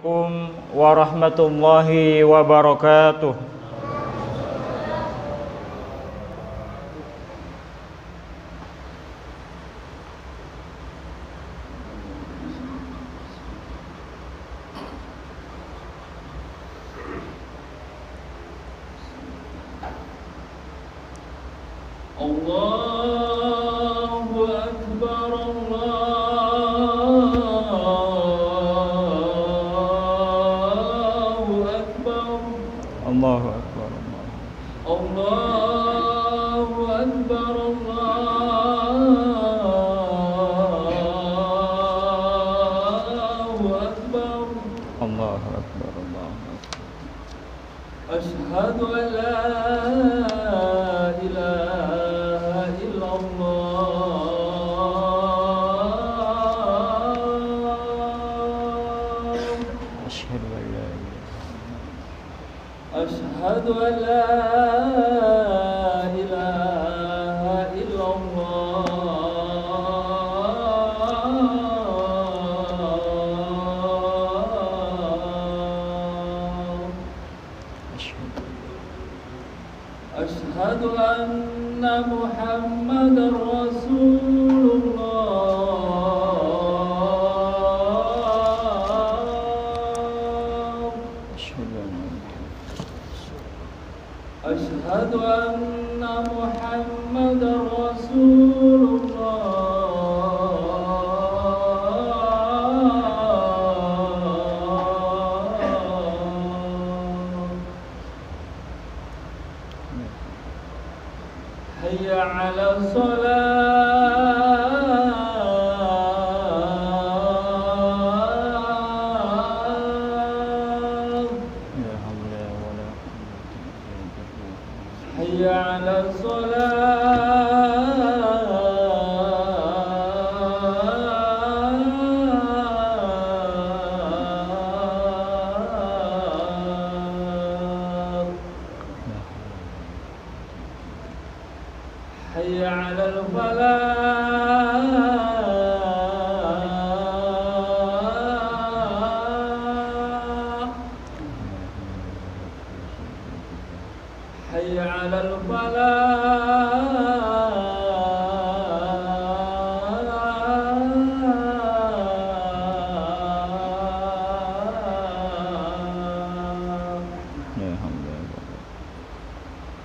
Assalamualaikum warahmatullahi wabarakatuh. Allahu Akbar, Allahu Akbar. Allahu Akbar, Allahu Akbar. Allahu Akbar. Asyhadu an la ilaha illallah. Asyhadu an la Asyhadu an la ilaha illallah. Asyhadu anna Muhammadar Rasulullah. Asyhadu anna Muhammadar Rasulullah. Hayya 'ala shalah. Hayya 'ala shalah. Hayya 'alal falah. Hayya 'alal falah.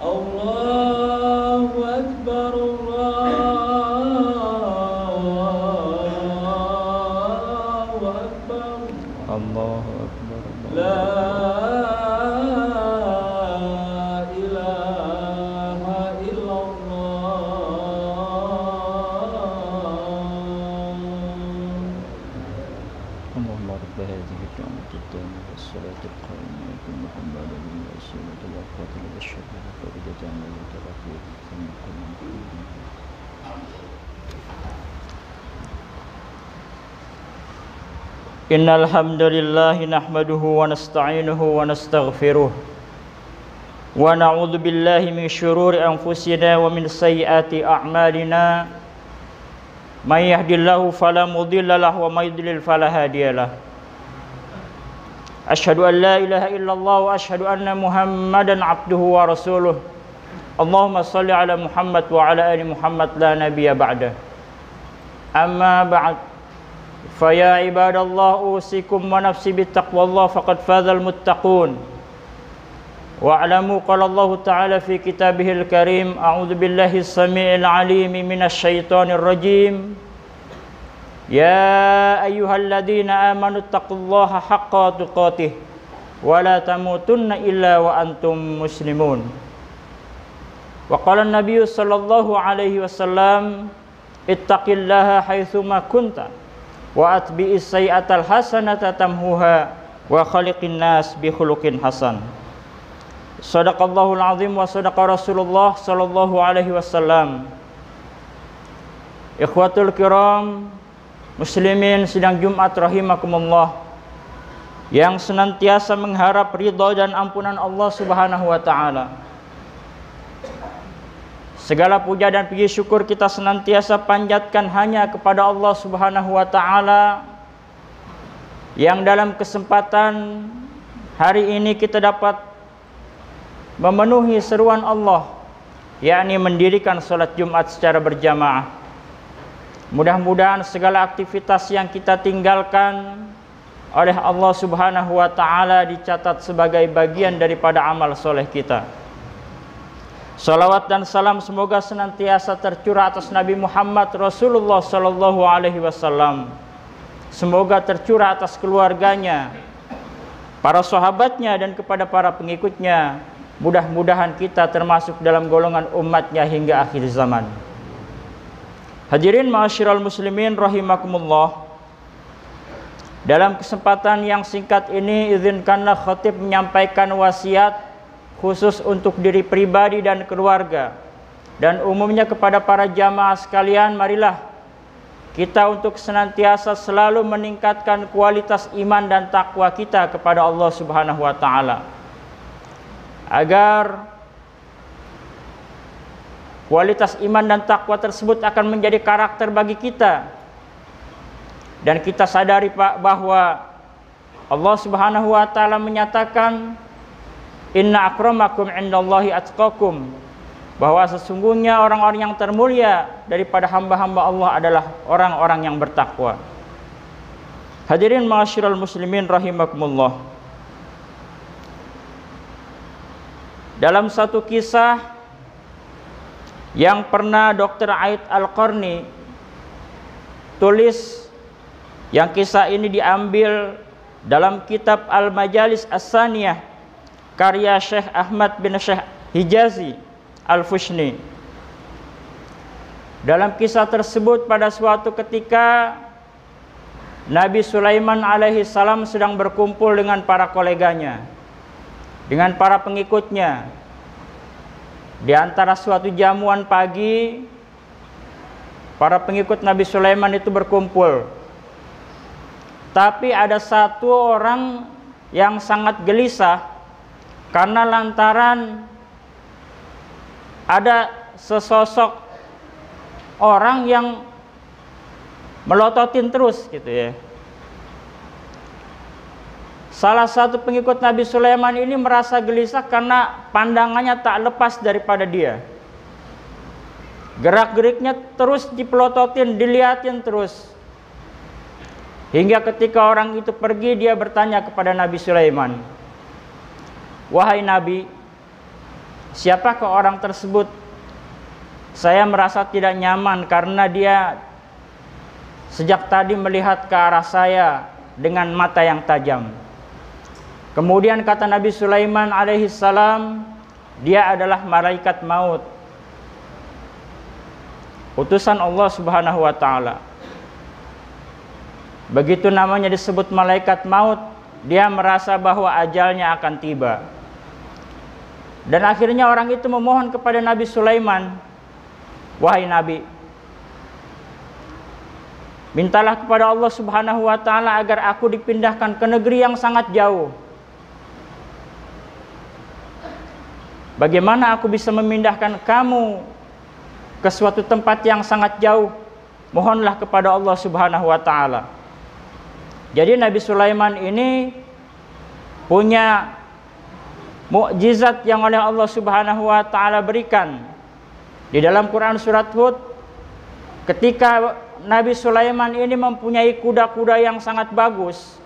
Allahu Akbar, Allahu Akbar. Allahu Akbar. La ilaha illallah. Allahumma rabb hadhihi ad-da'wati at-tammati was-salati al-qa'imati ati Muhammadan was-salatu wal-fatihah wash-shafa'ati faridatan wa tarafiyyah. Innal hamdalillah nahmaduhu wa nasta'inuhu wa nastaghfiruh wa na'udzu billahi min shururi anfusina wa min sayyiati a'malina. May yahdihillahu fala mudilla lahu wa may yudlil fala hadiyalah. Asyhadu an la ilaha illallah wa asyhadu anna Muhammadan abduhu wa rasuluh. Allahumma shalli ala Muhammad wa ala ali Muhammad la nabiyya ba'da. Amma ba'd. Faya ibadallah usikum wa nafsi bittaqwallah faqad fazal muttaqun. Wa'lamu qala Allah ta'ala fi kitabihil karim, a'udzu billahi as-sami'il 'alim minasy syaithanir rajim. Ya ayyuhalladzina amanu taqullaha haqqa tuqatih wa la tamutunna illa wa antum muslimun. Wa qala an-nabiy sallallahu alaihi wasallam, ittaqillaha haitsuma kunta wa atbi'is sayyi'atal hasanata tamhuha wa khaliqin nas bi khuluqin hasan. Shadaqallahul azim wa shadaqa Rasulullah sallallahu alaihi wasallam. Ikhwatul kiram, muslimin sidang Jumat rahimakumullah, yang senantiasa mengharap ridha dan ampunan Allah Subhanahu wa taala. Segala puja dan puji syukur kita senantiasa panjatkan hanya kepada Allah Subhanahu wa taala yang dalam kesempatan hari ini kita dapat memenuhi seruan Allah, yakni mendirikan sholat Jumat secara berjamaah. Mudah-mudahan segala aktivitas yang kita tinggalkan oleh Allah Subhanahu wa ta'ala dicatat sebagai bagian daripada amal soleh kita. Salawat dan salam semoga senantiasa tercurah atas Nabi Muhammad Rasulullah sallallahu alaihi wasallam. Semoga tercurah atas keluarganya, para sahabatnya, dan kepada para pengikutnya. Mudah-mudahan kita termasuk dalam golongan umatnya hingga akhir zaman. Hadirin ma'asyiral muslimin rahimakumullah. Dalam kesempatan yang singkat ini, izinkanlah khatib menyampaikan wasiat khusus untuk diri pribadi dan keluarga, dan umumnya kepada para jamaah sekalian. Marilah kita untuk senantiasa selalu meningkatkan kualitas iman dan takwa kita kepada Allah Subhanahu wa ta'ala, agar kualitas iman dan takwa tersebut akan menjadi karakter bagi kita. Dan kita sadari bahwa Allah Subhanahu wa ta'ala menyatakan, inna akramakum indallahi atqakum, bahwa sesungguhnya orang-orang yang termulia daripada hamba-hamba Allah adalah orang-orang yang bertakwa. Hadirin ma'asyiral muslimin rahimakumullah. Dalam satu kisah yang pernah Dr. Aid Al-Qarni tulis, yang kisah ini diambil dalam kitab Al-Majalis As-Saniyah karya Syekh Ahmad bin Syekh Hijazi Al-Fushni. Dalam kisah tersebut, pada suatu ketika Nabi Sulaiman alaihi salam sedang berkumpul dengan para koleganya, dengan para pengikutnya. Di antara suatu jamuan pagi, para pengikut Nabi Sulaiman itu berkumpul. Tapi ada satu orang yang sangat gelisah karena lantaran ada sesosok orang yang melototin terus gitu ya. Salah satu pengikut Nabi Sulaiman ini merasa gelisah karena pandangannya tak lepas daripada dia. Gerak-geriknya terus dipelototin, dilihatin terus. Hingga ketika orang itu pergi, dia bertanya kepada Nabi Sulaiman, wahai Nabi, siapakah orang tersebut? Saya merasa tidak nyaman karena dia sejak tadi melihat ke arah saya dengan mata yang tajam. Kemudian kata Nabi Sulaiman alaihi salam, dia adalah malaikat maut, utusan Allah Subhanahu wa ta'ala. Begitu namanya disebut malaikat maut, dia merasa bahwa ajalnya akan tiba. Dan akhirnya orang itu memohon kepada Nabi Sulaiman, wahai Nabi, mintalah kepada Allah Subhanahu wa ta'ala agar aku dipindahkan ke negeri yang sangat jauh. Bagaimana aku bisa memindahkan kamu ke suatu tempat yang sangat jauh? Mohonlah kepada Allah Subhanahu wa ta'ala. Jadi Nabi Sulaiman ini punya mukjizat yang oleh Allah Subhanahu wa ta'ala berikan. Di dalam Quran surat Hud, ketika Nabi Sulaiman ini mempunyai kuda-kuda yang sangat bagus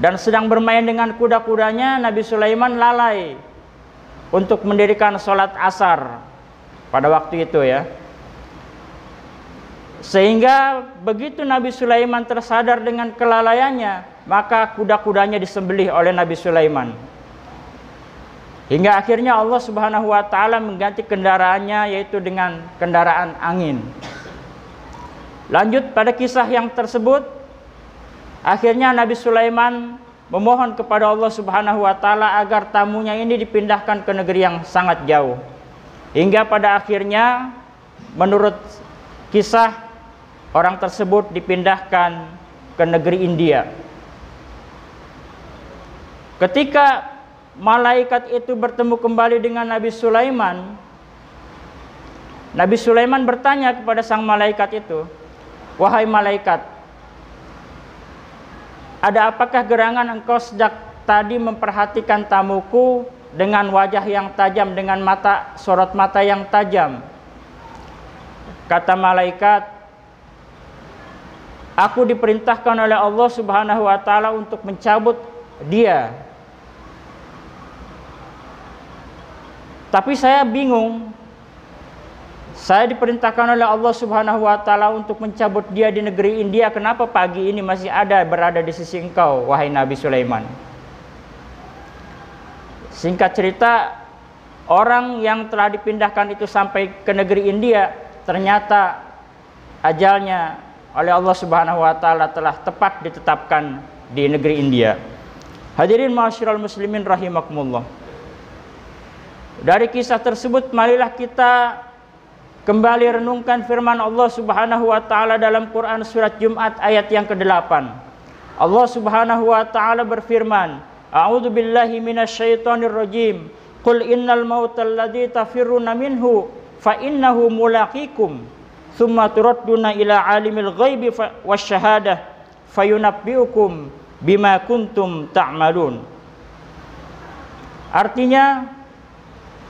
dan sedang bermain dengan kuda-kudanya, Nabi Sulaiman lalai untuk mendirikan sholat asar pada waktu itu ya. Sehingga begitu Nabi Sulaiman tersadar dengan kelalaiannya, maka kuda-kudanya disembelih oleh Nabi Sulaiman. Hingga akhirnya Allah Subhanahu wa ta'ala mengganti kendaraannya, yaitu dengan kendaraan angin. Lanjut pada kisah yang tersebut, akhirnya Nabi Sulaiman memohon kepada Allah Subhanahu wa ta'ala agar tamunya ini dipindahkan ke negeri yang sangat jauh. Hingga pada akhirnya menurut kisah, orang tersebut dipindahkan ke negeri India. Ketika malaikat itu bertemu kembali dengan Nabi Sulaiman, Nabi Sulaiman bertanya kepada sang malaikat itu, wahai malaikat, ada apakah gerangan engkau sejak tadi memperhatikan tamuku dengan wajah yang tajam, dengan mata, sorot mata yang tajam? Kata malaikat, aku diperintahkan oleh Allah Subhanahu wa taala untuk mencabut dia. Tapi saya bingung. Saya diperintahkan oleh Allah Subhanahu wa taala untuk mencabut dia di negeri India. Kenapa pagi ini masih ada berada di sisi engkau, wahai Nabi Sulaiman? Singkat cerita, orang yang telah dipindahkan itu sampai ke negeri India, ternyata ajalnya oleh Allah Subhanahu wa taala telah tepat ditetapkan di negeri India. Hadirin ma'asyiral muslimin rahimakumullah. Dari kisah tersebut marilah kita kembali renungkan firman Allah Subhanahu wa taala dalam Quran surat Jumat ayat yang ke-8. Allah Subhanahu wa taala berfirman, A'udzu billahi minasyaitonir rajim. Qul innal mautal ladzi tafirruna minhu fa innahu mulaqikum tsumma turadduna ila alimil ghaibi wasyahadah fayunabbiukum bima kuntum ta'malun. Artinya,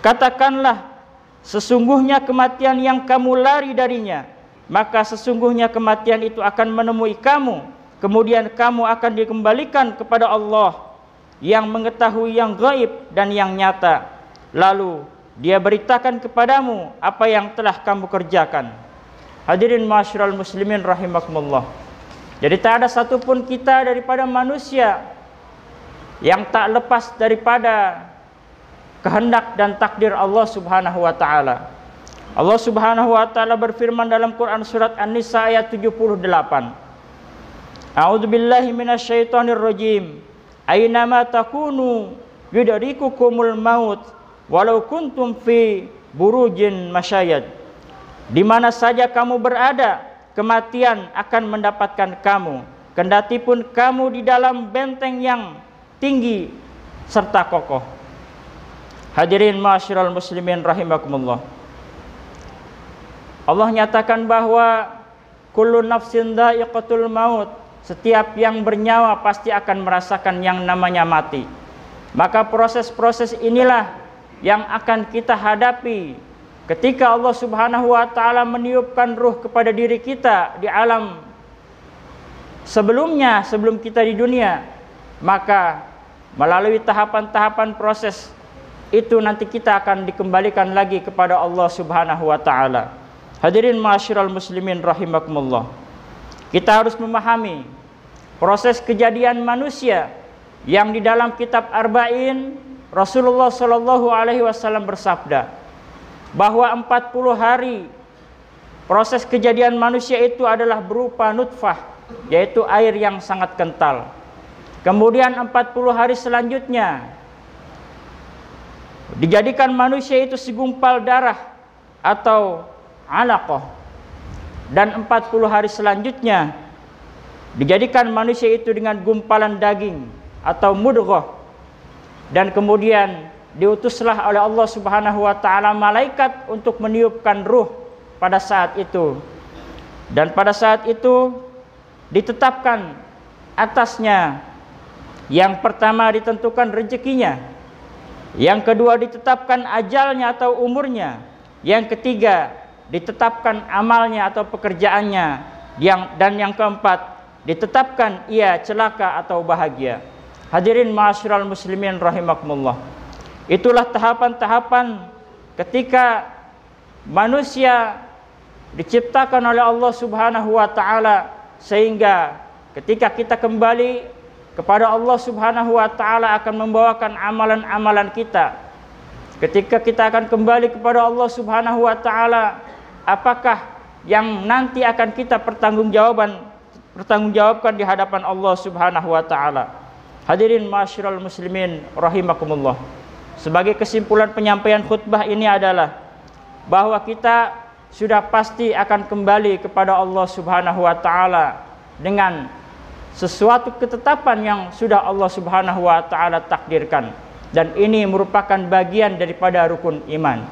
katakanlah, sesungguhnya kematian yang kamu lari darinya, maka sesungguhnya kematian itu akan menemui kamu, kemudian kamu akan dikembalikan kepada Allah yang mengetahui yang gaib dan yang nyata, lalu dia beritakan kepadamu apa yang telah kamu kerjakan. Hadirin ma'asyiral muslimin rahimakumullah. Jadi tak ada satupun kita daripada manusia yang tak lepas daripada kehendak dan takdir Allah Subhanahu wa taala. Allah Subhanahu wa taala berfirman dalam Quran surat An-Nisa ayat 78. A'udzu billahi minasyaitonir rajim. Ainama takunu yudrikukumul maut walau kuntum fi burujin masyayad. Di mana saja kamu berada, kematian akan mendapatkan kamu, kendati pun kamu di dalam benteng yang tinggi serta kokoh. Hadirin ma'asyiral muslimin rahimakumullah. Allah nyatakan bahwa kullu nafsin dha'iqatul maut, setiap yang bernyawa pasti akan merasakan yang namanya mati. Maka proses-proses inilah yang akan kita hadapi ketika Allah Subhanahu wa taala meniupkan ruh kepada diri kita di alam sebelumnya, sebelum kita di dunia. Maka melalui tahapan-tahapan proses itu nanti kita akan dikembalikan lagi kepada Allah Subhanahu wa taala. Hadirin ma'asyiral muslimin rahimakumullah. Kita harus memahami proses kejadian manusia yang di dalam kitab Arba'in Rasulullah sallallahu alaihi wasallam bersabda bahwa 40 hari proses kejadian manusia itu adalah berupa nutfah, yaitu air yang sangat kental. Kemudian 40 hari selanjutnya dijadikan manusia itu segumpal darah atau alaqah, dan 40 hari selanjutnya dijadikan manusia itu dengan gumpalan daging atau mudghah, dan kemudian diutuslah oleh Allah Subhanahu wa taala malaikat untuk meniupkan ruh pada saat itu, dan pada saat itu ditetapkan atasnya, yang pertama ditentukan rezekinya, yang kedua ditetapkan ajalnya atau umurnya, yang ketiga ditetapkan amalnya atau pekerjaannya, dan yang keempat ditetapkan ia celaka atau bahagia. Hadirin ma'asyiral muslimin rahimakumullah. Itulah tahapan-tahapan ketika manusia diciptakan oleh Allah Subhanahu wa taala, sehingga ketika kita kembali kepada Allah Subhanahu wa taala akan membawakan amalan-amalan kita. Ketika kita akan kembali kepada Allah Subhanahu wa taala, apakah yang nanti akan kita pertanggungjawabkan di hadapan Allah Subhanahu wa taala. Hadirin ma'asyiral muslimin rahimakumullah. Sebagai kesimpulan penyampaian khutbah ini adalah bahwa kita sudah pasti akan kembali kepada Allah Subhanahu wa taala dengan sesuatu ketetapan yang sudah Allah Subhanahu wa taala takdirkan, dan ini merupakan bagian daripada rukun iman.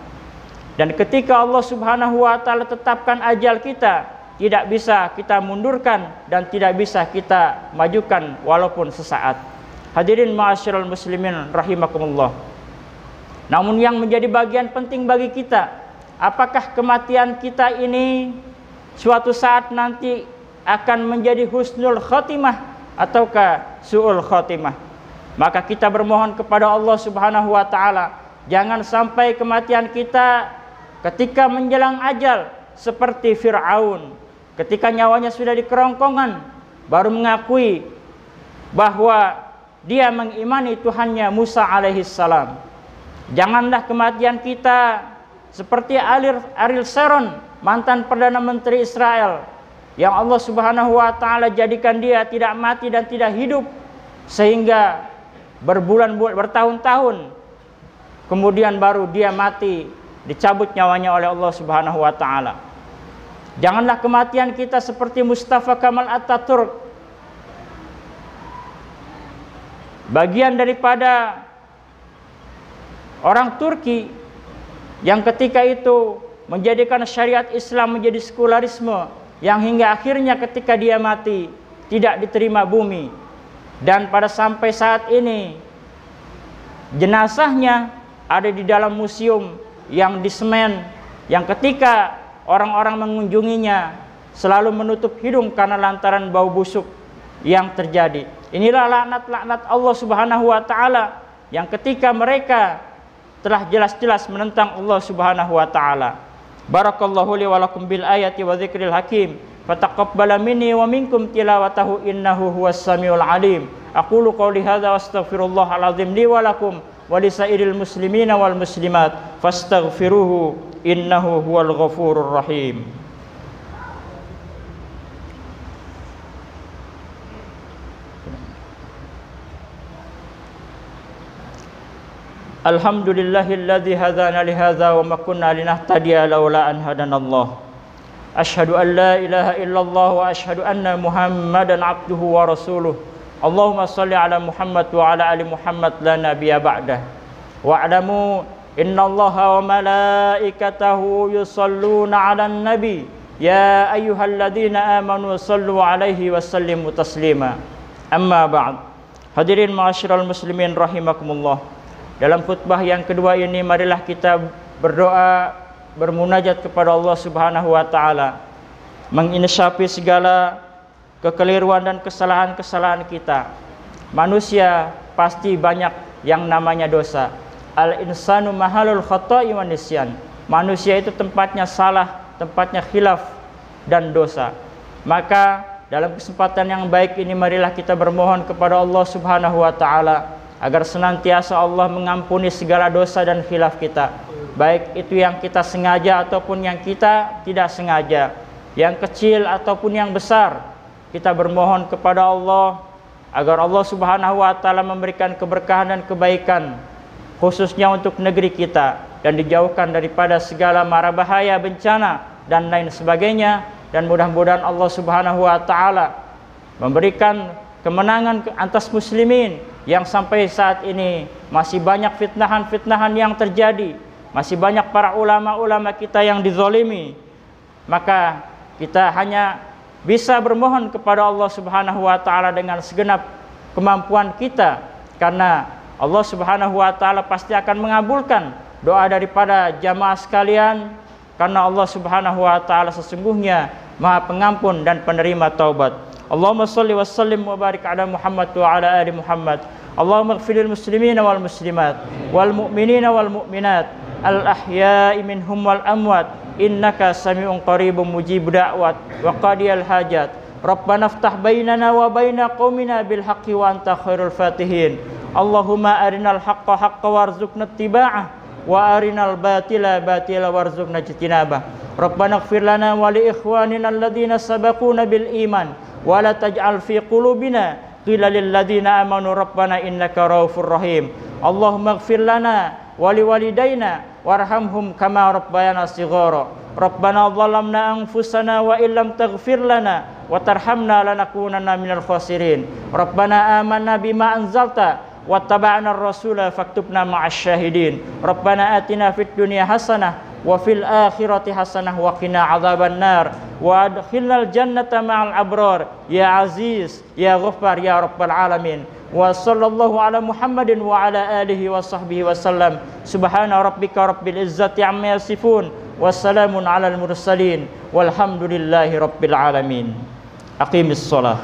Dan ketika Allah Subhanahu wa taala tetapkan ajal kita, tidak bisa kita mundurkan dan tidak bisa kita majukan walaupun sesaat. Hadirin ma'asyiral muslimin rahimakumullah. Namun yang menjadi bagian penting bagi kita, apakah kematian kita ini suatu saat nanti akan menjadi husnul khotimah ataukah su'ul khotimah? Maka kita bermohon kepada Allah Subhanahu wa taala, jangan sampai kematian kita ketika menjelang ajal seperti Fir'aun, ketika nyawanya sudah di kerongkongan baru mengakui bahwa dia mengimani Tuhannya Musa alaihissalam. Janganlah kematian kita seperti Ariel Sharon, mantan Perdana Menteri Israel, yang Allah Subhanahu wa taala jadikan dia tidak mati dan tidak hidup sehingga bertahun-tahun kemudian baru dia mati, dicabut nyawanya oleh Allah Subhanahu wa taala. Janganlah kematian kita seperti Mustafa Kemal Atatürk, bagian daripada orang Turki yang ketika itu menjadikan syariat Islam menjadi sekularisme, yang hingga akhirnya ketika dia mati tidak diterima bumi, dan pada sampai saat ini jenazahnya ada di dalam museum yang di Semen, yang ketika orang-orang mengunjunginya selalu menutup hidung karena lantaran bau busuk yang terjadi. Inilah laknat-laknat Allah Subhanahu wa taala yang ketika mereka telah jelas-jelas menentang Allah Subhanahu wa taala. Barakallahu li wa lakum bil ayati wa dzikril hakim. Fataqabbala minni wa minkum tilawatahu innahu huwas samiul alim. Aqulu qouli hadza wa astaghfirullahal azim li wa lakum wa lisairil muslimina wal muslimat fastaghfiruhu innahu huwal ghafurur rahim. Alhamdulillahilladzi hadana li hadza wa ma kunna linahtadiya laula an hadanallah. Asyhadu an la ilaha illallah wa asyhadu anna Muhammadan abduhu wa rasuluh. Allahumma shalli ala Muhammad wa ala ali Muhammad la nabiyya ba'dah. Wa'lamu innallaha wa malaikatahu yusalluna 'alan nabi ya ayyuhalladzina amanu shallu 'alaihi wa sallimu taslima. Amma ba'd. Hadirin ma'asyiral muslimin rahimakumullah. Dalam khutbah yang kedua ini marilah kita berdoa, bermunajat kepada Allah Subhanahu wa taala, menginsafi segala kekeliruan dan kesalahan-kesalahan kita. Manusia pasti banyak yang namanya dosa. Al-insanu mahalul khata'i wan nisyan. Manusia itu tempatnya salah, tempatnya khilaf dan dosa. Maka dalam kesempatan yang baik ini marilah kita bermohon kepada Allah Subhanahu wa taala agar senantiasa Allah mengampuni segala dosa dan khilaf kita, baik itu yang kita sengaja ataupun yang kita tidak sengaja, yang kecil ataupun yang besar. Kita bermohon kepada Allah agar Allah Subhanahu wa taala memberikan keberkahan dan kebaikan khususnya untuk negeri kita, dan dijauhkan daripada segala mara bahaya, bencana dan lain sebagainya. Dan mudah-mudahan Allah Subhanahu wa taala memberikan kemenangan atas muslimin yang sampai saat ini masih banyak fitnahan-fitnahan yang terjadi, masih banyak para ulama-ulama kita yang dizalimi. Maka kita hanya bisa bermohon kepada Allah Subhanahu wa taala dengan segenap kemampuan kita, karena Allah Subhanahu wa taala pasti akan mengabulkan doa daripada jamaah sekalian, karena Allah Subhanahu wa taala sesungguhnya Maha Pengampun dan penerima taubat. Allahumma shalli wa sallim wa barik ala Muhammad wa ala ali Muhammad. Allahumma ighfiril muslimina wal muslimat wal mu'minina wal mu'minat al ahya'i minhum wal amwat innaka sami'un qaribun mujib da'wat wa qadiyal hajat. Rabbana iftah bainana wa baina qaumina bil haqqi wa anta khairul fatihin. Allahumma arinal haqqa haqqa warzuqna ittiba'ah wa arinal batila batila warzuqna ijtinabah. Rabbana ighfir lana wa li ikhwanina alladhina sabaquna bil iman wa la taj'al fi qulubina qila lil ladzina amanu rabbana innaka raufur rahim. Allahumma ighfir lana wa li walidayna warhamhum kama rabbayana shighara. Rabbana zalamna anfusana wa illam taghfir lana wa tarhamna lanakunanna minal khasirin. Rabbana amanna bima anzalta wattaba'na ar-rasula faktubna ma'asy syahidin. Rabbana atina fid dunya hasanah wa fil akhirati hasanah wa qina adzabannar wa adkhilnal jannata ma'al abrar ya aziz ya ghaffar ya rabbal alamin. Wa sallallahu ala Muhammadin wa ala alihi wa sahbihi wa sallam. Subhana rabbika rabbil izzati amma yasifun. Wassalamun alal mursalin. Walhamdulillahi rabbil alamin. Aqimis shalah.